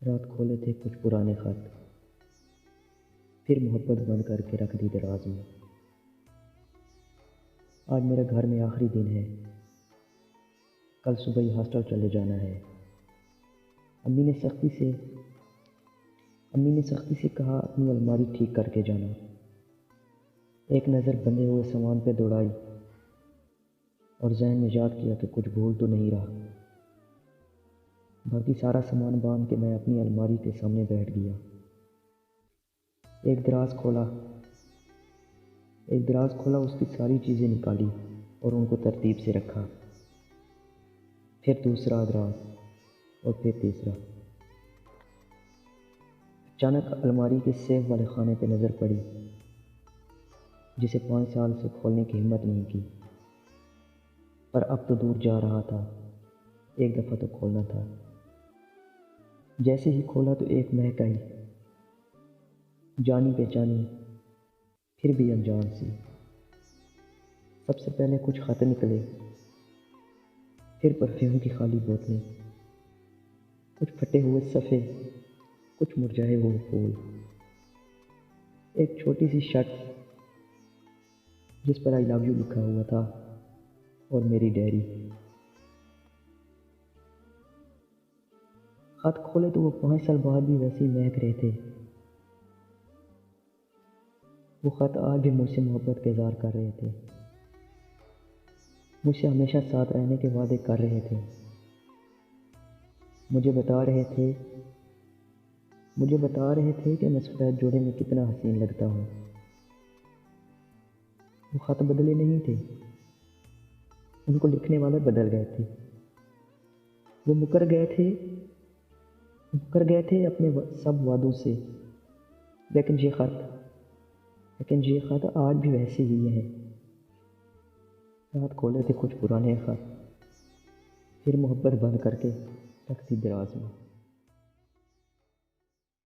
رات کھولے تھے کچھ پرانے خط، پھر محبت بند کر کے رکھ دی دراز میں۔ آج میرے گھر میں آخری دن ہے، کل صبح ہی ہاسٹل چلے جانا ہے۔ امی نے سختی سے کہا اپنی الماری ٹھیک کر کے جانا۔ ایک نظر بندھے ہوئے سامان پہ دوڑائی اور ذہن میں یاد کیا کہ کچھ بھول تو نہیں رہا۔ باقی سارا سامان باندھ کے میں اپنی الماری کے سامنے بیٹھ گیا۔ ایک دراز کھولا، اس کی ساری چیزیں نکالی اور ان کو ترتیب سے رکھا۔ پھر دوسرا دراز اور پھر تیسرا۔ اچانک الماری کے سیف والے خانے پہ نظر پڑی، جسے 5 سال سے کھولنے کی ہمت نہیں کی، پر اب تو دور جا رہا تھا، ایک دفعہ تو کھولنا تھا۔ جیسے ہی کھولا تو ایک مہک آئی، جانی پہچانی پھر بھی انجان سی۔ سب سے پہلے کچھ خط نکلے، پھر پرفیوم کی خالی بوتلیں، کچھ پھٹے ہوئے صفحے، کچھ مرجھائے ہوئے پھول، ایک چھوٹی سی شرٹ جس پر آئی لو یو لکھا ہوا تھا، اور میری ڈائری۔ خط کھولے تو وہ 5 سال بعد بھی ویسے ہی مہک رہے تھے۔ وہ خط آج بھی مجھ سے محبت کا اظہار کر رہے تھے، مجھ سے ہمیشہ ساتھ رہنے کے وعدے کر رہے تھے، مجھے بتا رہے تھے کہ میں سفید جوڑے میں کتنا حسین لگتا ہوں۔ وہ خط بدلے نہیں تھے، ان کو لکھنے والے بدل گئے تھے۔ وہ مکر گئے تھے اپنے سب وعدوں سے، لیکن یہ خط آج بھی ویسے ہی ہے۔ رات کھولے تھے کچھ پرانے خط، پھر محبت بند کر کے رکھ دی دراز میں۔